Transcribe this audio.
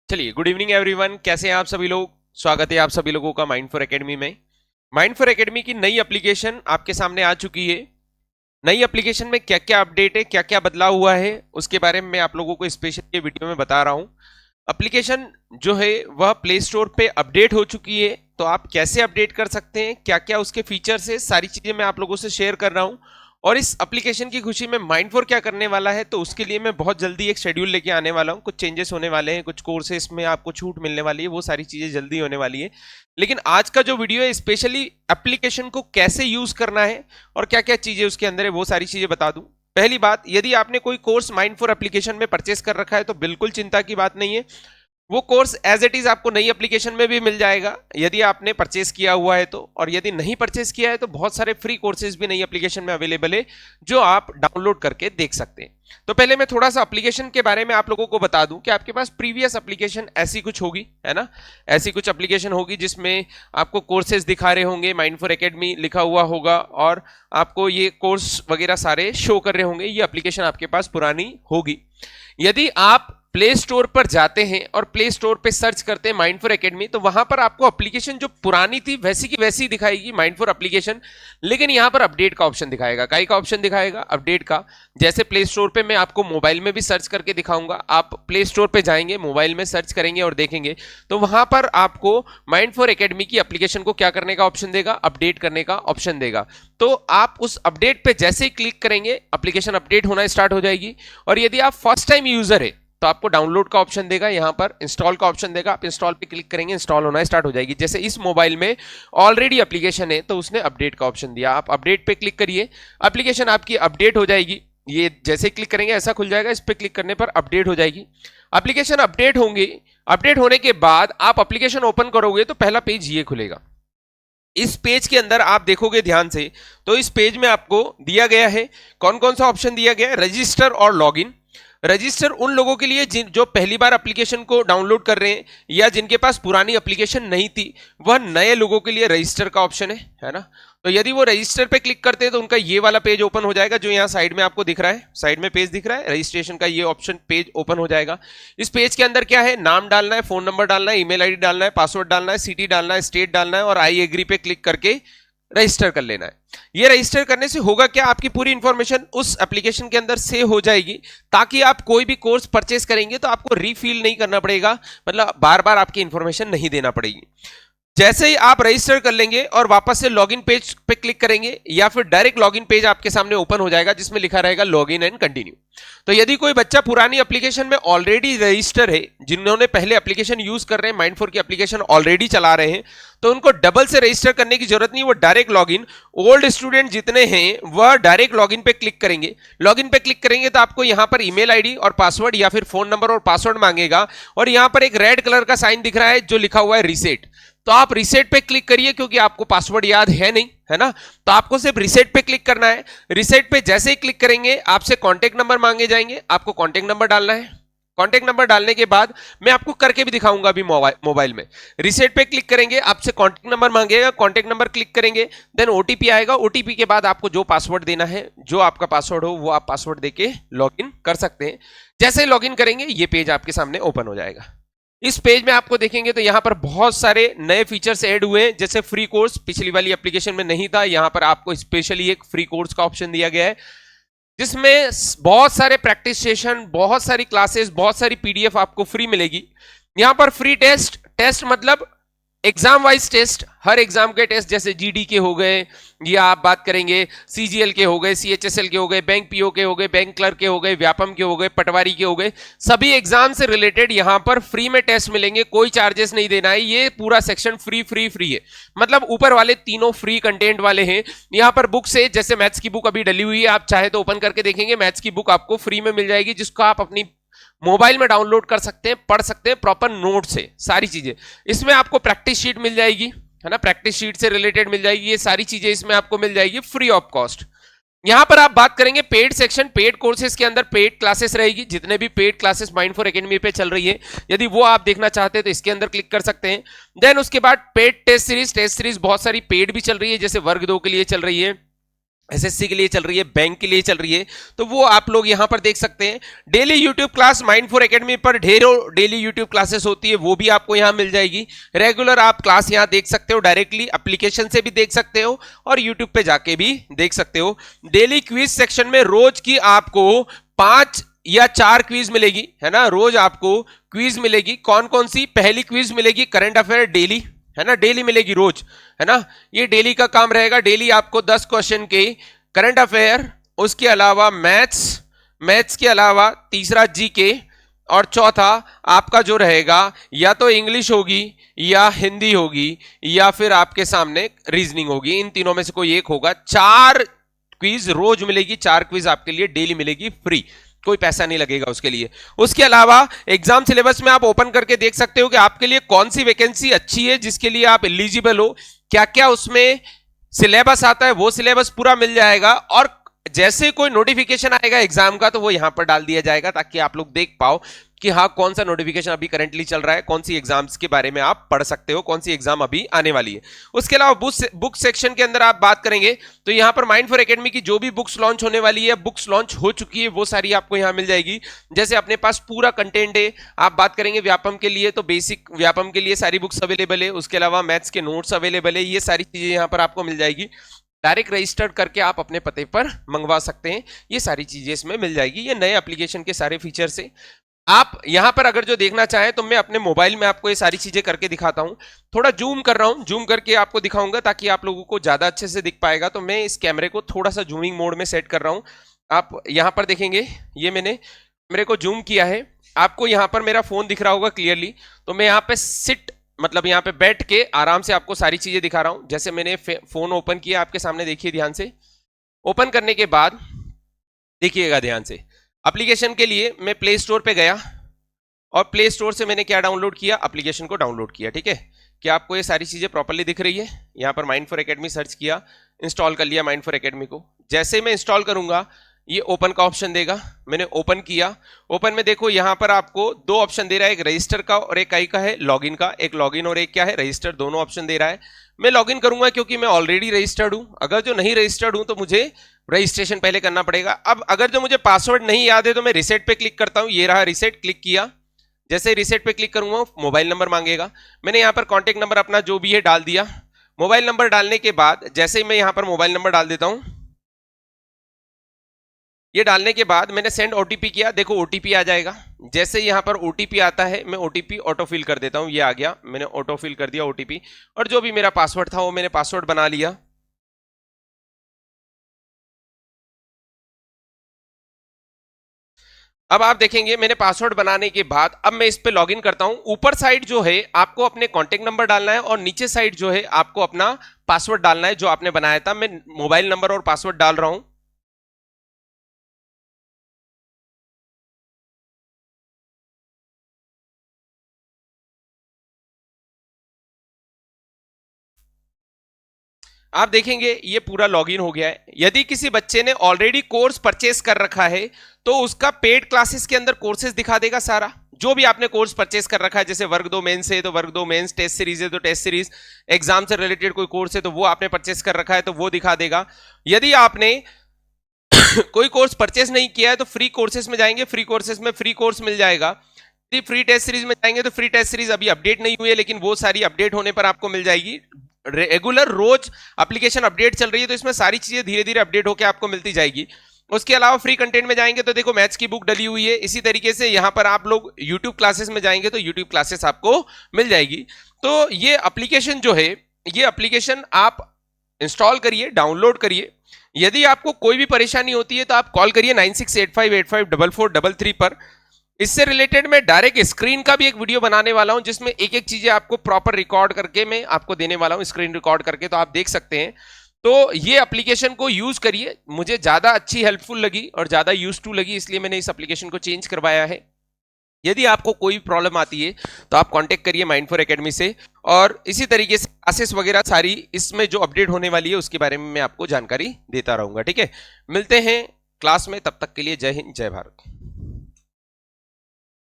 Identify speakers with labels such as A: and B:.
A: चलिए, good evening everyone. कैसे हैं आप सभी लोग? स्वागत है आप सभी लोगों का माइंड फॉर एकेडमी में। माइंड फॉर एकेडमी की नई एप्लीकेशन आपके सामने आ चुकी है। नई एप्लीकेशन में क्या क्या अपडेट है, क्या क्या बदलाव हुआ है, उसके बारे में मैं आप लोगों को स्पेशल ये वीडियो में बता रहा हूं। एप्लीकेशन जो है वह प्ले स्टोर पे अपडेट हो चुकी है। तो आप कैसे अपडेट कर सकते हैं, क्या क्या उसके फीचर्स है, सारी चीजें मैं आप लोगों से शेयर कर रहा हूं। और इस एप्लीकेशन की खुशी में माइंड फोर क्या करने वाला है, तो उसके लिए मैं बहुत जल्दी एक शेड्यूल लेके आने वाला हूं। कुछ चेंजेस होने वाले हैं, कुछ कोर्सेस में आपको छूट मिलने वाली है, वो सारी चीजें जल्दी होने वाली है। लेकिन आज का जो वीडियो है स्पेशली एप्लीकेशन को कैसे यूज करना है और क्या क्या चीजें उसके अंदर है, वो सारी चीजें बता दूं। पहली बात, यदि आपने कोई कोर्स माइंड फोर एप्लीकेशन में परचेस कर रखा है तो बिल्कुल चिंता की बात नहीं है। वो कोर्स एज इट इज आपको नई एप्लीकेशन में भी मिल जाएगा यदि आपने परचेस किया हुआ है तो। और यदि नहीं परचेस किया है तो बहुत सारे फ्री कोर्सेज भी नई एप्लीकेशन में अवेलेबल है जो आप डाउनलोड करके देख सकते हैं। तो पहले मैं थोड़ा सा एप्लीकेशन के बारे में आप लोगों को बता दूं कि आपके पास प्रीवियस एप्लीकेशन ऐसी कुछ होगी, है ना। ऐसी कुछ एप्लीकेशन होगी जिसमें आपको कोर्सेज दिखा रहे होंगे, माइंड फॉर एकेडमी लिखा हुआ होगा और आपको ये कोर्स वगैरह सारे शो कर रहे होंगे। ये एप्लीकेशन आपके पास पुरानी होगी। यदि आप प्ले स्टोर पर जाते हैं और प्ले स्टोर पे सर्च करते हैं माइंड फॉर एकेडमी, तो वहां पर आपको एप्लीकेशन जो पुरानी थी वैसी की वैसी दिखाएगी माइंड फॉर एप्लीकेशन। लेकिन यहां पर अपडेट का ऑप्शन दिखाएगा। काई का ऑप्शन दिखाएगा? अपडेट का। जैसे प्ले स्टोर पे मैं आपको मोबाइल में भी सर्च करके दिखाऊंगा। आप प्ले स्टोर पे जाएंगे, मोबाइल में सर्च करेंगे और देखेंगे तो वहां पर आपको माइंड फॉर एकेडमी की एप्लीकेशन को क्या करने का ऑप्शन देगा? अपडेट करने का ऑप्शन देगा। तो आप उस अपडेट पे जैसे ही क्लिक करेंगे एप्लीकेशन अपडेट होना स्टार्ट हो जाएगी। और यदि आप फर्स्ट टाइम यूजर है तो आपको डाउनलोड का ऑप्शन देगा, यहां पर इंस्टॉल का ऑप्शन देगा। आप इंस्टॉल पे क्लिक करेंगे, इंस्टॉल होना स्टार्ट हो जाएगी। जैसे इस मोबाइल में ऑलरेडी एप्लीकेशन है तो उसने अपडेट का ऑप्शन दिया, आप अपडेट पे क्लिक करिए, एप्लीकेशन आपकी अपडेट हो जाएगी। ये जैसे क्लिक करेंगे ऐसा खुल जाएगा, इस पे क्लिक करने पर अपडेट हो जाएगी। एप्लीकेशन अपडेट होंगी। अपडेट होने के बाद आप एप्लीकेशन ओपन करोगे तो पहला पेज ये खुलेगा। इस पेज के अंदर आप देखोगे ध्यान से तो इस पेज में आपको दिया गया है, कौन कौन सा ऑप्शन दिया गया है? रजिस्टर और लॉगिन। रजिस्टर उन लोगों के लिए जो पहली बार एप्लीकेशन को डाउनलोड कर रहे हैं या जिनके पास पुरानी एप्लीकेशन नहीं थी, वह नए लोगों के लिए रजिस्टर का ऑप्शन है ना। तो यदि वो रजिस्टर पे क्लिक करते हैं तो उनका ये वाला पेज ओपन हो जाएगा जो यहाँ साइड में आपको दिख रहा है। साइड में पेज दिख रहा है रजिस्ट्रेशन का, ये ऑप्शन पेज ओपन हो जाएगा। इस पेज के अंदर क्या है? नाम डालना है, फोन नंबर डालना है, ईमेल आईडी डालना है, पासवर्ड डालना है, सिटी डालना है, स्टेट डालना है और आई एग्री पे क्लिक करके रजिस्टर कर लेना है। ये रजिस्टर करने से होगा क्या? आपकी पूरी इंफॉर्मेशन उस एप्लीकेशन के अंदर सेव हो जाएगी, ताकि आप कोई भी कोर्स परचेस करेंगे तो आपको रीफिल नहीं करना पड़ेगा, मतलब बार बार आपकी इंफॉर्मेशन नहीं देना पड़ेगी। जैसे ही आप रजिस्टर कर लेंगे और वापस से लॉगिन पेज पे क्लिक करेंगे या फिर डायरेक्ट लॉगिन पेज आपके सामने ओपन हो जाएगा जिसमें लिखा रहेगा लॉगिन एंड कंटिन्यू। तो यदि कोई बच्चा पुरानी एप्लीकेशन में ऑलरेडी रजिस्टर है, जिन्होंने पहले एप्लीकेशन यूज कर रहे हैं, माइंड फोर की एप्लीकेशन ऑलरेडी चला रहे हैं, तो उनको डबल से रजिस्टर करने की जरूरत नहीं, वो डायरेक्ट लॉगिन। ओल्ड स्टूडेंट जितने हैं वह डायरेक्ट लॉगिन पे क्लिक करेंगे। लॉगिन पे क्लिक करेंगे तो आपको यहां पर ईमेल आईडी और पासवर्ड या फिर फोन नंबर और पासवर्ड मांगेगा और यहां पर एक रेड कलर का साइन दिख रहा है जो लिखा हुआ है रीसेट। तो आप रीसेट पे क्लिक करिए क्योंकि आपको पासवर्ड याद है नहीं, है ना। तो आपको सिर्फ रीसेट पे क्लिक करना है। रीसेट पे जैसे ही क्लिक करेंगे आपसे कांटेक्ट नंबर मांगे जाएंगे, आपको कांटेक्ट नंबर डालना है। कांटेक्ट नंबर डालने के बाद मैं आपको करके भी दिखाऊंगा अभी मोबाइल में। रीसेट पे क्लिक करेंगे, आपसे कांटेक्ट नंबर मांगेगा, कांटेक्ट नंबर क्लिक करेंगे, देन ओटीपी आएगा। ओटीपी के बाद आपको जो पासवर्ड देना है, जो आपका पासवर्ड हो वो आप पासवर्ड देके लॉगिन कर सकते हैं। जैसे ही लॉगिन करेंगे ये पेज आपके सामने ओपन हो जाएगा। इस पेज में आपको देखेंगे तो यहां पर बहुत सारे नए फीचर्स ऐड हुए हैं, जैसे फ्री कोर्स पिछली वाली एप्लीकेशन में नहीं था, यहां पर आपको स्पेशली एक फ्री कोर्स का ऑप्शन दिया गया है जिसमें बहुत सारे प्रैक्टिस सेशन, बहुत सारी क्लासेस, बहुत सारी पीडीएफ आपको फ्री मिलेगी। यहां पर फ्री टेस्ट मतलब एग्जाम वाइज टेस्ट, हर एग्जाम के टेस्ट, जैसे जीडी के हो गए या आप बात करेंगे सीजीएल के हो गए, सीएचएसएल के हो गए, बैंक पीओ के हो गए, बैंक क्लर्क के हो गए, व्यापम के हो गए, पटवारी के हो गए, सभी एग्जाम से रिलेटेड यहां पर फ्री में टेस्ट मिलेंगे, कोई चार्जेस नहीं देना है। ये पूरा सेक्शन फ्री है, मतलब ऊपर वाले तीनों फ्री कंटेंट वाले हैं। यहां पर बुक्स है, जैसे मैथ्स की बुक अभी डली हुई है, आप चाहे तो ओपन करके देखेंगे, मैथ्स की बुक आपको फ्री में मिल जाएगी जिसको आप अपनी मोबाइल में डाउनलोड कर सकते हैं, पढ़ सकते हैं प्रॉपर नोट से सारी चीजें। इसमें आपको प्रैक्टिस शीट मिल जाएगी, है ना, प्रैक्टिस शीट से रिलेटेड मिल जाएगी, ये सारी चीजें इसमें आपको मिल जाएगी फ्री ऑफ कॉस्ट। यहां पर आप बात करेंगे पेड सेक्शन, पेड कोर्सेज के अंदर पेड क्लासेस रहेगी, जितने भी paid classes mind for academy पे चल रही है, यदि वो आप देखना चाहते हैं तो इसके अंदर क्लिक कर सकते हैं। देन उसके बाद पेड टेस्ट सीरीज बहुत सारी पेड भी चल रही है, जैसे वर्ग 2 के लिए चल रही है, एसएससी के लिए चल रही है, बैंक के लिए चल रही है, तो वो आप लोग यहां पर देख सकते हैं। डेली यूट्यूब क्लास माइंड4 एकेडमी पर ढेरों डेली यूट्यूब क्लासेस होती है, वो भी आपको यहां मिल जाएगी। रेगुलर आप क्लास यहां देख सकते हो, डायरेक्टली एप्लीकेशन से भी देख सकते हो और यूट्यूब पे जाके भी देख सकते हो। डेली क्विज सेक्शन में रोज की आपको 5 या 4 क्विज मिलेगी, है ना, रोज आपको क्विज मिलेगी। कौन कौन सी? पहली क्विज मिलेगी करंट अफेयर डेली, है ना, डेली मिलेगी रोज, है ना, ये डेली का काम रहेगा। डेली आपको 10 क्वेश्चन के करंट अफेयर, उसके अलावा मैथ्स के अलावा तीसरा जीके, और चौथा आपका जो रहेगा या तो इंग्लिश होगी या हिंदी होगी या फिर आपके सामने रीजनिंग होगी, इन तीनों में से कोई एक होगा। 4 क्विज रोज मिलेगी, 4 क्विज आपके लिए डेली मिलेगी फ्री, कोई पैसा नहीं लगेगा उसके लिए। उसके अलावा एग्जाम सिलेबस में आप ओपन करके देख सकते हो कि आपके लिए कौन सी वैकेंसी अच्छी है, जिसके लिए आप एलिजिबल हो, क्या क्या उसमें सिलेबस आता है, वो सिलेबस पूरा मिल जाएगा। और जैसे कोई नोटिफिकेशन आएगा एग्जाम का तो वो यहां पर डाल दिया जाएगा, ताकि आप लोग देख पाओ कि हाँ कौन सा नोटिफिकेशन अभी करंटली चल रहा है, कौन सी एग्जाम्स के बारे में आप पढ़ सकते हो, कौन सी एग्जाम अभी आने वाली है। उसके अलावा बुक सेक्शन के अंदर आप बात करेंगे तो यहाँ पर माइंड4 एकेडमी की जो भी बुक्स लॉन्च होने वाली है, बुक्स लॉन्च हो चुकी है, वो सारी आपको यहाँ मिल जाएगी। जैसे अपने पास पूरा कंटेंट है। आप बात करेंगे व्यापम के लिए तो बेसिक व्यापम के लिए सारी बुक्स अवेलेबल है, उसके अलावा मैथ्स के नोट्स अवेलेबल है, ये सारी चीजें यहाँ पर आपको मिल जाएगी। डायरेक्ट रजिस्टर्ड करके आप अपने पते पर मंगवा सकते हैं, ये सारी चीजें इसमें मिल जाएगी। ये नए एप्लीकेशन के सारे फीचर्स हैं। आप यहां पर अगर जो देखना चाहें तो मैं अपने मोबाइल में आपको ये सारी चीजें करके दिखाता हूं। थोड़ा जूम कर रहा हूं, जूम करके आपको दिखाऊंगा ताकि आप लोगों को ज्यादा अच्छे से दिख पाएगा। तो मैं इस कैमरे को थोड़ा सा जूमिंग मोड में सेट कर रहा हूं। आप यहां पर देखेंगे ये मैंने कैमरे को जूम किया है, आपको यहां पर मेरा फोन दिख रहा होगा क्लियरली। तो मैं यहां पे सिट मतलब यहां पे बैठ के आराम से आपको सारी चीजें दिखा रहा हूं। जैसे मैंने फोन ओपन किया आपके सामने, देखिए ध्यान से। ओपन करने के बाद देखिएगा ध्यान से, एप्लीकेशन के लिए मैं प्ले स्टोर पे गया और प्ले स्टोर से मैंने क्या डाउनलोड किया, एप्लीकेशन को डाउनलोड किया। ठीक है, क्या आपको ये सारी चीजें प्रॉपर्ली दिख रही है? यहाँ पर माइंड4 एकेडमी सर्च किया, इंस्टॉल कर लिया माइंड4 एकेडमी को। जैसे मैं इंस्टॉल करूंगा ये ओपन का ऑप्शन देगा, मैंने ओपन किया। ओपन में देखो यहाँ पर आपको 2 ऑप्शन दे रहा है, एक रजिस्टर का और एक का है लॉगिन का। एक लॉगिन और एक क्या है, रजिस्टर, दोनों ऑप्शन दे रहा है। मैं लॉगिन करूंगा क्योंकि मैं ऑलरेडी रजिस्टर्ड हूं। अगर जो नहीं रजिस्टर्ड हूं तो मुझे रजिस्ट्रेशन पहले करना पड़ेगा। अब अगर जो मुझे पासवर्ड नहीं याद है तो मैं रिसेट पे क्लिक करता हूं, ये रहा रिसेट, क्लिक किया। जैसे रिसेट पे क्लिक करूंगा मोबाइल नंबर मांगेगा, मैंने यहाँ पर कॉन्टेक्ट नंबर अपना जो भी है डाल दिया। मोबाइल नंबर डालने के बाद जैसे ही मैं यहाँ पर मोबाइल नंबर डाल देता हूं, ये डालने के बाद मैंने सेंड ओटीपी किया, देखो ओटीपी आ जाएगा। जैसे यहाँ पर ओटीपी आता है मैं ओटीपी ऑटो फिल कर देता हूँ, ये आ गया, मैंने ऑटो फिल कर दिया ओटीपी। और जो भी मेरा पासवर्ड था वो मैंने पासवर्ड बना लिया। अब आप देखेंगे मैंने पासवर्ड बनाने के बाद अब मैं इस पे लॉगिन करता हूं। ऊपर साइड जो है आपको अपने कॉन्टेक्ट नंबर डालना है और नीचे साइड जो है आपको अपना पासवर्ड डालना है जो आपने बनाया था। मैं मोबाइल नंबर और पासवर्ड डाल रहा हूं। आप देखेंगे ये पूरा लॉगिन हो गया है। यदि किसी बच्चे ने ऑलरेडी कोर्स परचेस कर रखा है तो उसका पेड क्लासेस के अंदर कोर्सेज दिखा देगा सारा, जो भी आपने कोर्स परचेस कर रखा है। जैसे वर्ग 2 मेंस है तो वर्ग 2 मेंस, टेस्ट सीरीज है तो टेस्ट सीरीज, एग्जाम से रिलेटेड कोई कोर्स है तो वो आपने परचेस कर रखा है तो वो दिखा देगा। यदि आपने कोई कोर्स परचेस नहीं किया है तो फ्री कोर्सेज में जाएंगे, फ्री कोर्सेज में फ्री कोर्स मिल जाएगा। यदि फ्री टेस्ट सीरीज में जाएंगे तो फ्री टेस्ट सीरीज अभी अपडेट नहीं हुई है, लेकिन वो सारी अपडेट होने पर आपको मिल जाएगी। रेगुलर रोज एप्लीकेशन अपडेट चल रही है तो इसमें सारी चीजें धीरे धीरे अपडेट होकर आपको मिलती जाएगी। उसके अलावा फ्री कंटेंट में जाएंगे तो देखो मैथ्स की बुक डली हुई है। इसी तरीके से यहां पर आप लोग यूट्यूब क्लासेस में जाएंगे तो यूट्यूब क्लासेस आपको मिल जाएगी। तो ये एप्लीकेशन जो है, ये एप्लीकेशन आप इंस्टॉल करिए, डाउनलोड करिए। यदि आपको कोई भी परेशानी होती है तो आप कॉल करिए 9685854433 पर। इससे रिलेटेड मैं डायरेक्ट स्क्रीन का भी एक वीडियो बनाने वाला हूं जिसमें एक एक चीजें आपको प्रॉपर रिकॉर्ड करके मैं आपको देने वाला हूं, स्क्रीन रिकॉर्ड करके, तो आप देख सकते हैं। तो ये एप्लीकेशन को यूज करिए, मुझे ज्यादा अच्छी हेल्पफुल लगी और ज्यादा यूज टू लगी, इसलिए मैंने इस एप्लीकेशन को चेंज करवाया है। यदि आपको कोई प्रॉब्लम आती है तो आप कांटेक्ट करिए माइंड4 एकेडमी से, और इसी तरीके से क्लासेस वगैरह सारी इसमें जो अपडेट होने वाली है उसके बारे में मैं आपको जानकारी देता रहूंगा। ठीक है, मिलते हैं क्लास में, तब तक के लिए जय हिंद जय भारत।